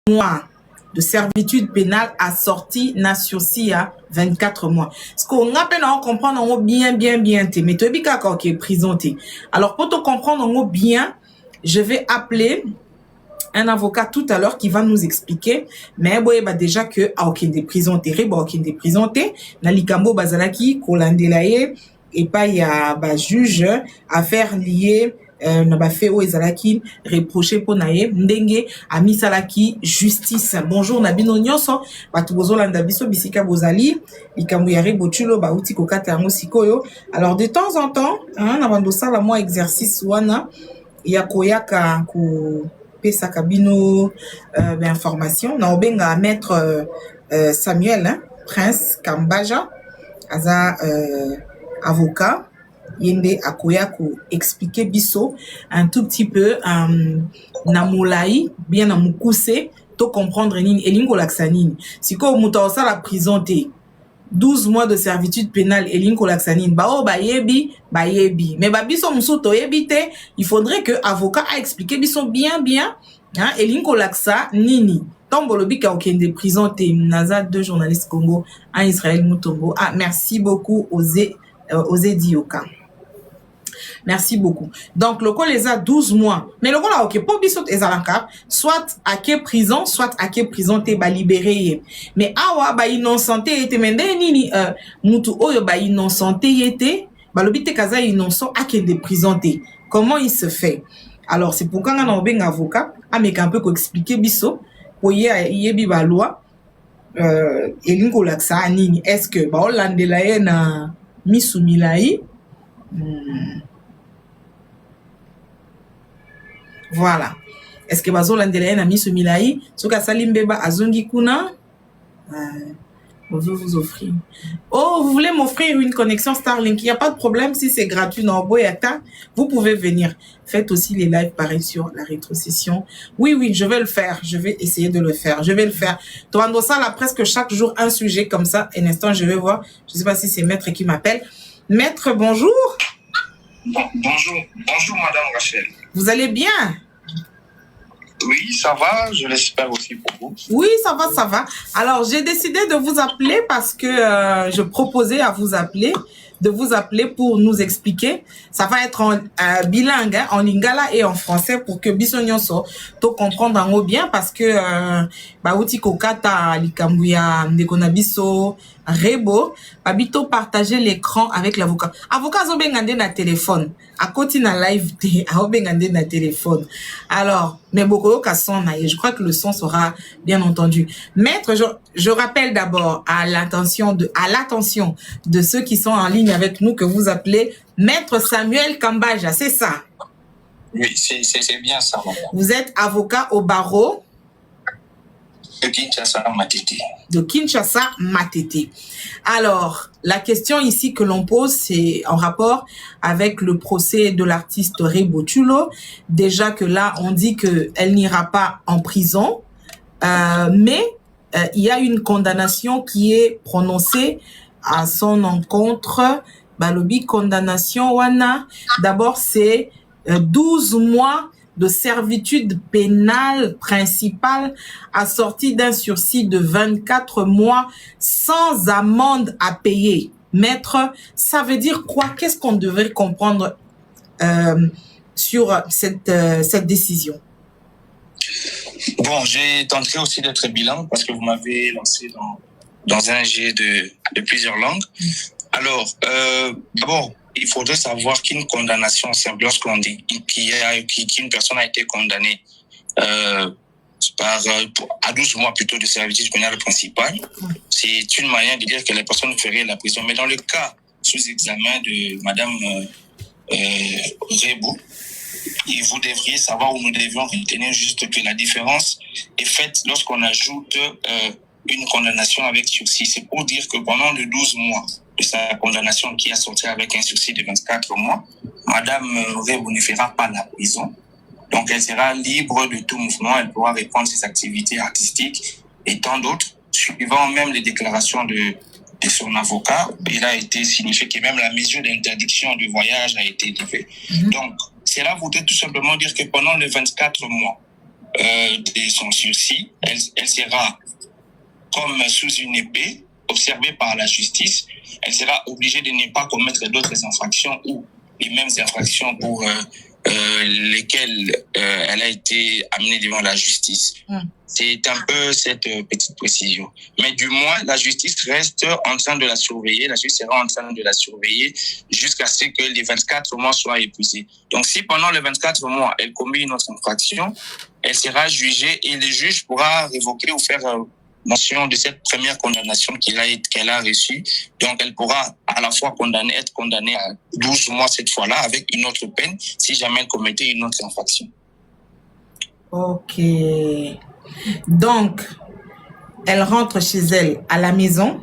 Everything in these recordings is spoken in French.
mois de servitude pénale assortie na sursis à 24 mois. Ce qu'on appelle à comprendre bien, mais tu es ok, prison. Alors, pour te comprendre bien, je vais appeler un avocat tout à l'heure qui va nous expliquer, mais bah déjà que aucun des prisons aucun des prisons na likambo bazalaki kolandelaye et pas il y a bah juge affaire liée na ba fait o ezalaki reproché pour naye ndenge amisalaki justice. Bonjour nabino nyonso batu bozolanda biso bisika bozali likambo ya rebotulo ba uti kokata yango sikoyo. Alors de temps en temps na bando sala moi exercice wana ya koyaka ko pesa kabino information na obenga maître Samuel Prince Kambaja aza avocat yende akoya ko expliquer biso un tout petit peu na molai bien na mukuse to comprendre nini elingo laksanini siko muta osala prison te 12 mois de servitude pénale et l'incolaxanine bayebi mais biso musuto yebite il faudrait que avocat a expliqué biso bien hein et l'incolaxa nini tombolobi ka okende prison te naza deux journalistes Congo en Israël Mutombo. Ah merci beaucoup Osé Dioka. Merci beaucoup. Donc, le col les a 12 mois. Mais le col a ok, pour bisot ezalanka, soit à quelle prison, soit à quelle prison t'es ba libéré. Mais awa ba innocenté était mende nini mutu oyo ba innocenté était ba lobite kaza innocent à quelle de prison t'es. Comment il se fait? Alors, c'est pourquoi on a un avocat a mais un peu ko expliquer biso pour yebi ba loi elingo laksa nini. Est-ce que ba olandela na misumilai voilà. Est-ce que bazo landela na miso milai soka salimbeba azongi kuna on veut vous offrir. Oh, vous voulez m'offrir une connexion Starlink? Il n'y a pas de problème si c'est gratuit dans Boyata. Vous pouvez venir. Faites aussi les lives pareil sur la rétrocession. Oui, je vais le faire. Je vais essayer de le faire. Je vais le faire. Toi, ça là presque chaque jour un sujet comme ça. Un instant, je vais voir. Je ne sais pas si c'est Maître qui m'appelle. Maître, bonjour. Bonjour, Madame Rachel. Vous allez bien? Oui, ça va, je l'espère aussi pour vous. Oui, ça va. Alors, j'ai décidé de vous appeler parce que je proposais à vous appeler, pour nous expliquer. Ça va être en bilingue, hein, en lingala et en français pour que bisonyonso to comprendre en bien parce que uti kokata likambuya ndekona biso rebo babito partager l'écran avec l'avocat. Avocat zo bengande na téléphone. À côté na live té, a bengande na téléphone. Alors, mais beaucoup ka son na, je crois que le son sera bien entendu. Maître, je rappelle d'abord à l'attention de ceux qui sont en ligne avec nous que vous appelez Maître Samuel Kambaja, c'est ça? Oui, c'est bien ça. Vous êtes avocat au barreau de Kinshasa Matete. Alors, la question ici que l'on pose, c'est en rapport avec le procès de l'artiste Rebotulo. Déjà que là, on dit qu'elle n'ira pas en prison, mais il y a une condamnation qui est prononcée à son encontre. Balobi condamnation wana. D'abord, c'est 12 mois de servitude pénale principale assortie d'un sursis de 24 mois sans amende à payer. Maître, ça veut dire quoi? Qu'est-ce qu'on devrait comprendre sur cette décision? Bon, j'ai tenté aussi d'être bilingue parce que vous m'avez lancé dans un jet de plusieurs langues. Alors, d'abord, il faudrait savoir qu'une condamnation simple, lorsqu'on dit qu'une personne a été condamnée à 12 mois plutôt de servitude pénale principale, c'est une manière de dire que la personne ferait la prison. Mais dans le cas sous examen de Madame Rebou, vous devriez savoir où nous devions retenir juste que la différence est faite lorsqu'on ajoute une condamnation avec sursis. C'est pour dire que pendant les 12 mois de sa condamnation qui a sorti avec un sursis de 24 mois, Madame Rebou ne fera pas la prison. Donc, elle sera libre de tout mouvement. Elle pourra reprendre ses activités artistiques et tant d'autres, suivant même les déclarations de son avocat. Il a été signifié que même la mesure d'interdiction du voyage a été levée. Donc, cela voudrait tout simplement dire que pendant les 24 mois de son sursis. Elle sera comme sous une épée, observée par la justice. Elle sera obligée de ne pas commettre d'autres infractions ou les mêmes infractions pour lesquelles elle a été amenée devant la justice. C'est un peu cette petite précision. Mais du moins, la justice reste en train de la surveiller. La justice sera en train de la surveiller jusqu'à ce que les 24 mois soient épuisés. Donc, si pendant les 24 mois, elle commet une autre infraction, elle sera jugée et le juge pourra révoquer ou faire mention de cette première condamnation qu'elle a reçue. Donc, elle pourra à la fois être condamnée à 12 mois cette fois-là avec une autre peine si jamais elle commettait une autre infraction. Ok. Donc, elle rentre chez elle à la maison.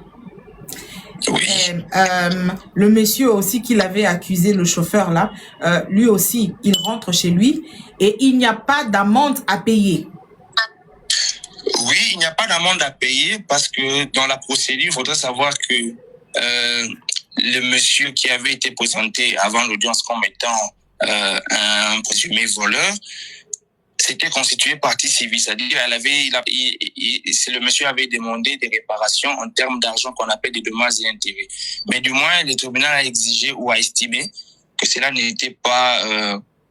Oui. Le monsieur aussi qui l'avait accusé, le chauffeur là, lui aussi, il rentre chez lui et il n'y a pas d'amende à payer. Oui, il n'y a pas d'amende à payer parce que dans la procédure, il faudrait savoir que le monsieur qui avait été présenté avant l'audience comme étant un présumé voleur, c'était constitué partie civile, c'est-à-dire le monsieur avait demandé des réparations en termes d'argent qu'on appelle des dommages et intérêts. Mais du moins, le tribunal a exigé ou a estimé que cela n'était pas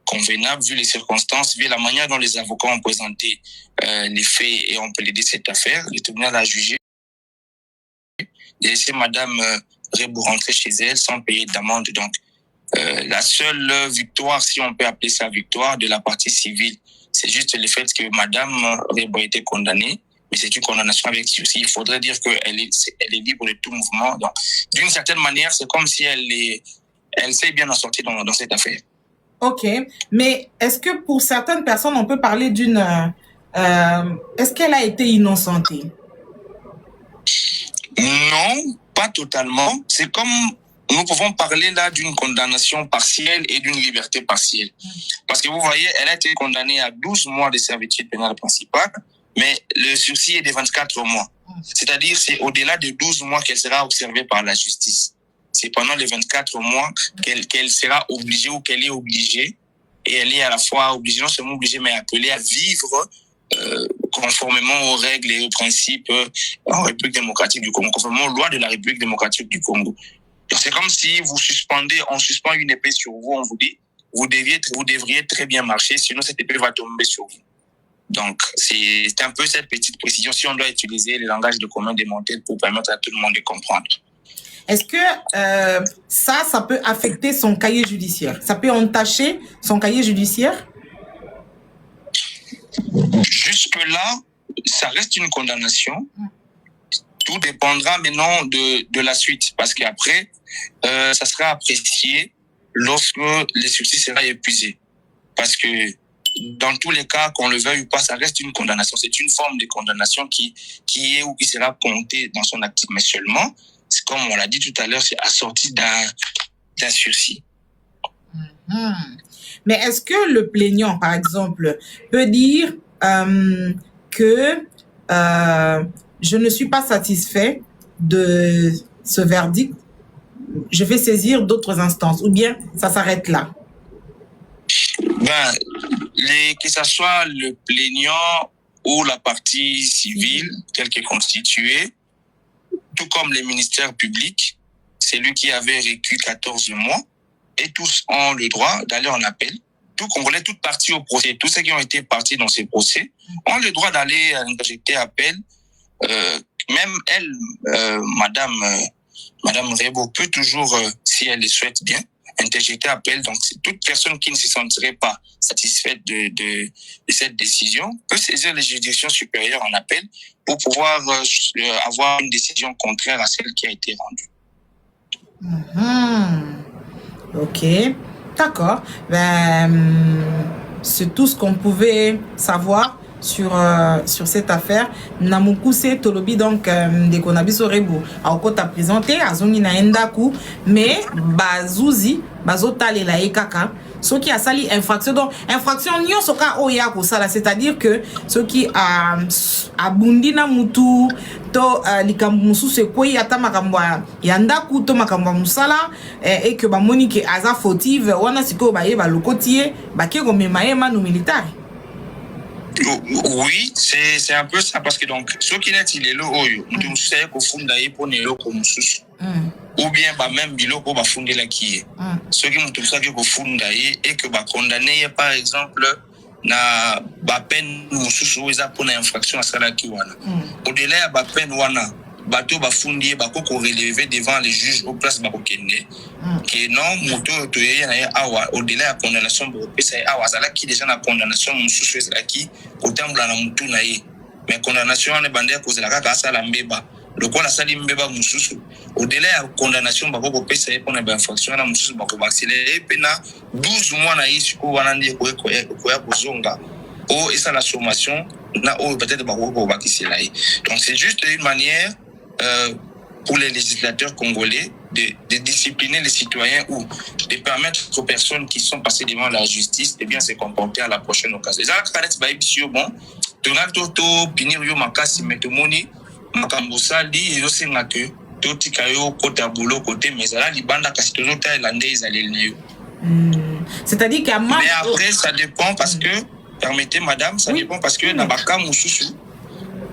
convenable vu les circonstances, vu la manière dont les avocats ont présenté les faits et ont plaidé cette affaire. Le tribunal a jugé de laisser Madame Rebo rentrer chez elle sans payer d'amende. Donc, la seule victoire, si on peut appeler ça victoire, de la partie civile, c'est juste le fait que Madame Rebo a été condamnée, mais c'est une condamnation avec sursis. Il faudrait dire qu'elle est libre de tout mouvement. Donc, d'une certaine manière, c'est comme si elle s'est bien en sortir dans cette affaire. Ok, mais est-ce que pour certaines personnes, on peut parler d'une... est-ce qu'elle a été innocentée? Non, pas totalement. C'est comme... Nous pouvons parler là d'une condamnation partielle et d'une liberté partielle. Parce que vous voyez, elle a été condamnée à 12 mois de servitude pénale principale, mais le sursis est de 24 mois. C'est-à-dire c'est au-delà de 12 mois qu'elle sera observée par la justice. C'est pendant les 24 mois qu'elle sera obligée ou qu'elle est obligée, et elle est à la fois obligée, non seulement obligée, mais appelée à vivre conformément aux règles et aux principes en République démocratique du Congo, conformément aux lois de la République démocratique du Congo. C'est comme si on suspend une épée sur vous, on vous dit, vous devriez très bien marcher, sinon cette épée va tomber sur vous. Donc, c'est un peu cette petite précision, si on doit utiliser le langage de commun des mortels pour permettre à tout le monde de comprendre. Est-ce que ça peut affecter son cahier judiciaire? Ça peut entacher son cahier judiciaire? Jusque-là, ça reste une condamnation. Tout dépendra maintenant de la suite, parce qu'après, ça sera apprécié lorsque le sursis sera épuisé. Parce que dans tous les cas, qu'on le veuille ou pas, ça reste une condamnation. C'est une forme de condamnation qui est ou qui sera comptée dans son actif. Mais seulement, c'est comme on l'a dit tout à l'heure, c'est assorti d'un sursis. Mais est-ce que le plaignant, par exemple, peut dire que je ne suis pas satisfait de ce verdict, je vais saisir d'autres instances, ou bien ça s'arrête là? Que ce soit le plaignant ou la partie civile, telle qu'est constituée, tout comme les ministères publics, c'est lui qui avait requis 14 mois, et tous ont le droit d'aller en appel. Tout Congolais, toute partie au procès, tous ceux qui ont été partis dans ces procès, ont le droit d'aller interjecter appel. Même elle, Madame Rebo, peut toujours, si elle le souhaite bien, interjecter appel. Donc, toute personne qui ne se sentirait pas satisfaite de cette décision peut saisir les juridictions supérieures en appel pour pouvoir avoir une décision contraire à celle qui a été rendue. Ok, d'accord. C'est tout ce qu'on pouvait savoir sur cette affaire. Namukuse Tolobi donc de Konabiso Rebo a okota présenté azongi na endaku mais bazuzi bazotale la ekaka ce qui a sali infraction. Donc infraction nyonso ka oya ko sala, c'est-à-dire que ce qui a bundi na mutu to likambu mususu kwei ata makambo ya ndaku to makambo musala et que ba moni ke aza fautive wana siko ba yeba lokotie ba ke ko mema yema no militaire. Oui, c'est un peu ça parce que donc ce qui n'est il est là on sait qu'au fond d'ailleurs pour ne comme sous ou bien bah même biloko ba fondé la qui est ce qui montre ça qu'au fond d'ailleurs et que bah condamné par exemple na ba peine sous ou ça pour une infraction à ça là qui wana au-delà ba peine wana bateau ba fondé ba ko relever devant les juges au place ba ko kende que non moto to ya awa au-delà la condamnation ba pesa awa ça là qui déjà na condamnation sous ça qui kotambula na mutu na ye mais condamnation ne bande cause la kaka sala mbeba lokola sali mbeba mususu au-delà ya condamnation ba ko pesa ye pour na infraction na mususu ba ko accélérer pena 12 mois na yesu ko wana ndi ko ya kozonga o et ça la sommation na o peut-être ba ko bakisela ye donc c'est juste une manière pour les législateurs congolais de discipliner les citoyens ou de permettre aux personnes qui sont passées devant la justice de bien se comporter à la prochaine occasion. Ça va être bon. Tonato pinir yo makasi metomoni makambusa li yo senga que totika yo kota boulot côté mais ça libanda kasi tozo ta landais alelneyo. C'est-à-dire qu'à mais après ça dépend parce que permettez madame ça dépend parce que na baka mususu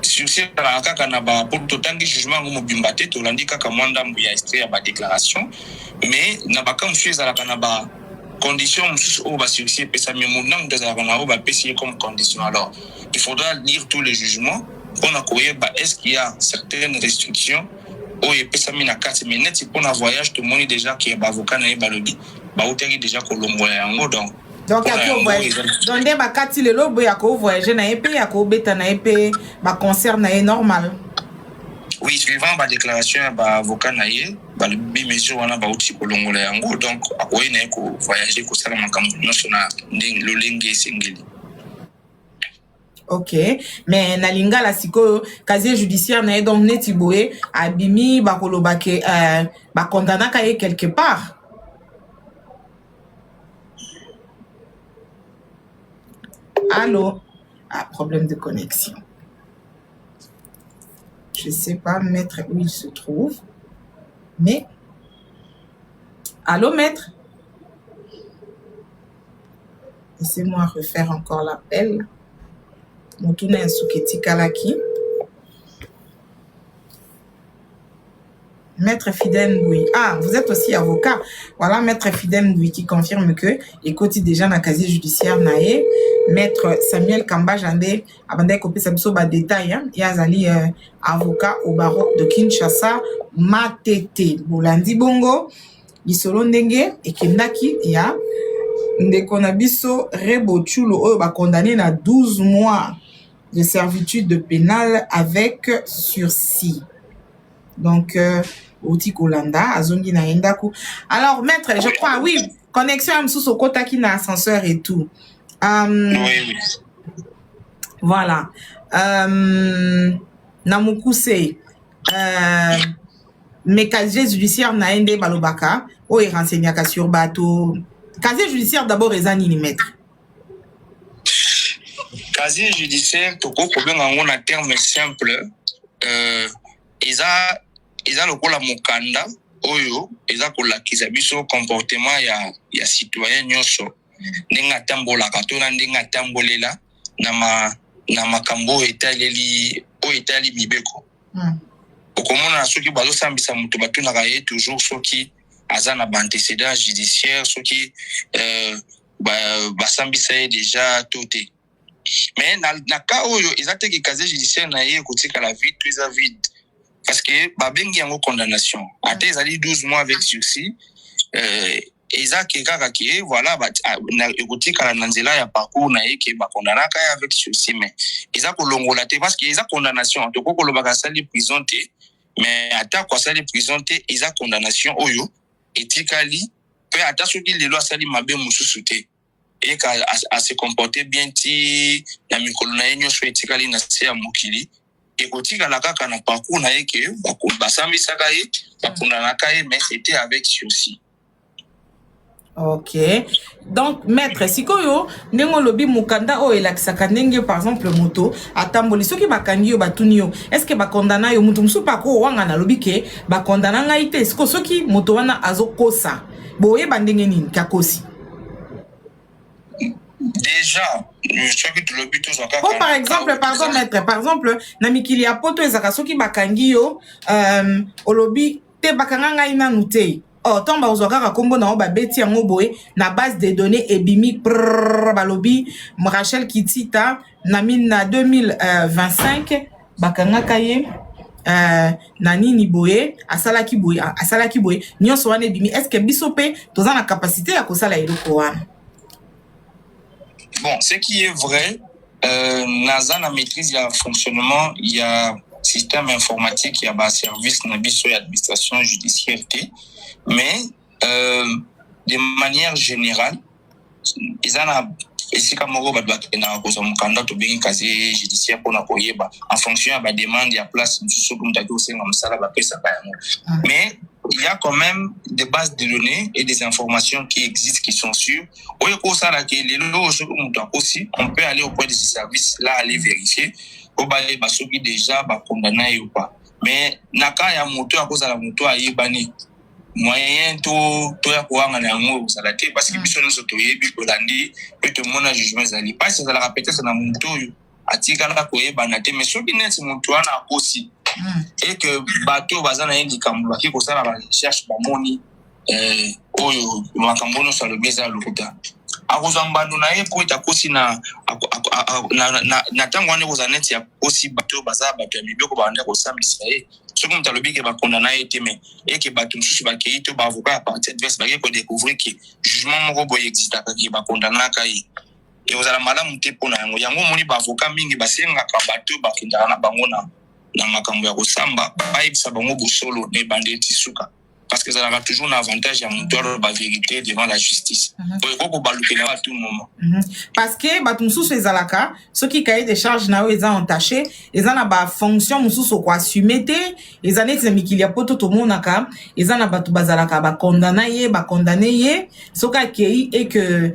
sur la kaka na ba pour totangi jugement ngo mobimbate to landi kaka mwanda mbu ya extrait ya ba déclaration mais na baka monsieur za la kana ba condition mususu o ba sursis pesa memo na ndo za kana o ba pesi comme condition alors il faudra lire tous les jugements pour na koyer ba est-ce qu'il y a certaines restrictions o e pesa mina carte mais net pour na voyage tout monde déjà qui est ba avocat na ba lobi ba oteri déjà kolombo yango donc à qui voyage donc des bakati le lobo ya ko voyager na épée ya ko beta na épée ba concert na normal oui suivant ba déclaration ba avocat na ye ba bi mesure wana ba uti kolongola yango donc akoyi na ko voyager ko sala makambo national nding lo lenge singeli. Ok, mais na lingala siko casier judiciaire na donc neti boye abimi ba kolobake ba condamna kaye quelque part. Allô? Ah, problème de connexion. Je ne sais pas, maître, où il se trouve. Mais... Allô, maître? Laissez-moi refaire encore l'appel. Moutouna Nsuketi Kalaki. Maître Fidèle Mboui. Ah, vous êtes aussi avocat. Voilà, Maître Fidèle Mboui qui confirme que, écoute, déjà dans le casier judiciaire, nae, Maître Samuel Kamba Jandé, abandé copier ça biso ba détail, hein. Il y a zali avocat au barreau de Kinshasa, Matete. Bolandi Bongo, Bisolo Ndenge, et Kendaki, ya, ndeko na biso Rebo Chulo, oyo ba condamné na 12 mois de servitude pénale avec sursis. Donc, Oti Kolanda, Azongi na Yendaku. Alors, maître, je crois, oui, connexion à Msou Sokota qui n'a ascenseur et tout. Oui. Voilà. Namukuse, mes casiers judiciaires na Ende Balobaka, ou est renseigné sur bateau. Casier judiciaire d'abord, les années, maître. Casier judiciaire, tout problème en un terme simple, ils a le la mukanda oyo eza kolakisa biso comportement ya citoyen nyonso ndenge tambola katona ndenge tambolela na makambo etaleli mibeko okomona soki bazo sambisa mutu batunaka ye toujours soki aza na antécédent judiciaire soki basambisa ye déjà toté mais na ka oyo eza te ki casier judiciaire na ye kotika la vide eza vide. Parce que babengi yango condamnation. Ate ezali 12 mois avec sursis. Eza keka ki voilà na ekotika na nzela ya parcours na ye ke ba condamnaka avec sursis mais eza kolongola te parce que eza condamnation. To kolobaka sali prison te mais ata kwa sali prison te eza condamnation oyo etikali pe ata soki lelo asali mabe mususu te et à se comporter bien ti na mikolo na ye nyonso etikali na se ya mokili. Et quand il a la kaka na parcours na yeke basambi sakaye bakunda na kaye mais c'était avec sursis. Ok. Donc maître sikoyo ndenge lobi mukanda o elakisaka ndenge par exemple moto atamboli soki bakangi yo batuni yo est-ce que bakondana yo mutu musu pako wanga na lobi ke bakondana ngai te soki moto wana azokosa boye bandenge nini kakosi. soki tolobi tozwa po par exemple pardon maître par exemple na mikili ya poto ezaka soki bakangi yo olobi te bakanga ngai nanu te ntongo bakozwa kaka kombo nango babeti yango boye na base de données ebimi balobi Rachel Kitita na 2025 bakangaka ye na nini boye asalaki boye nyonso wana ebimi est-ce que biso pe toza na capacité ya kosala eloko wana? Bon, ce qui est vrai, naza na maîtrise ya fonctionnement, il y a système informatique, il y a service na biso et administration judiciaire, mais de manière générale, ils en esika moko bato bakenda kozwa mokanda tobengi casier judiciaire mpona koyeba en fonction ya bademande ya place mosusu oku mutaki kosenga mosala bapesaka yango. Mais il y a quand même des bases de données et des informations qui existent, qui sont sûres. On peut aller auprès de ces services-là, aller vérifier. On va aller déjà condamné ou pas. Mais naka ya moto à cause de la moto à yebani moyen to ya koanga na yango osala te parce que biso nyonso toyebi kolandi pe tomona jugement ezali pasi ezalaka peut-être na moto oyo atikala koyebana te mais soki neti moto wana akosi et que bateau baza na ye likambo baki kosala barecherche bamoni oyo makambo nyonso alobi eza lokuta akozwa mbando na ye po ete akosi na ntango wana ekozala neti akosi bateau baza bato ya mibeko babanda kosambisa ye soki moto alobi ke bakondana ye te me eke bato mosusu bakei to baavocat ya partie adverse bake kodécouvrir ke jugement moko boye existaka ke bakondanaka ye ekozala malamu te mpona yango yango omoni baavocat mingi basengaka bato bakendaka na bango na makambo ya kosamba bayebisa bango bosolo na ebande eti suka parce que ça aura toujours un avantage à monter la vérité devant la justice. À tout moment. Parce que batum sous ces alaka, ceux qui cahier des charges na eux ils ont entaché, ils ont ba fonction mususu ko assumer te, ils années c'est mikili ya poto to monaka, ils ont batu bazalaka ba condamné ye, ce ka kei et que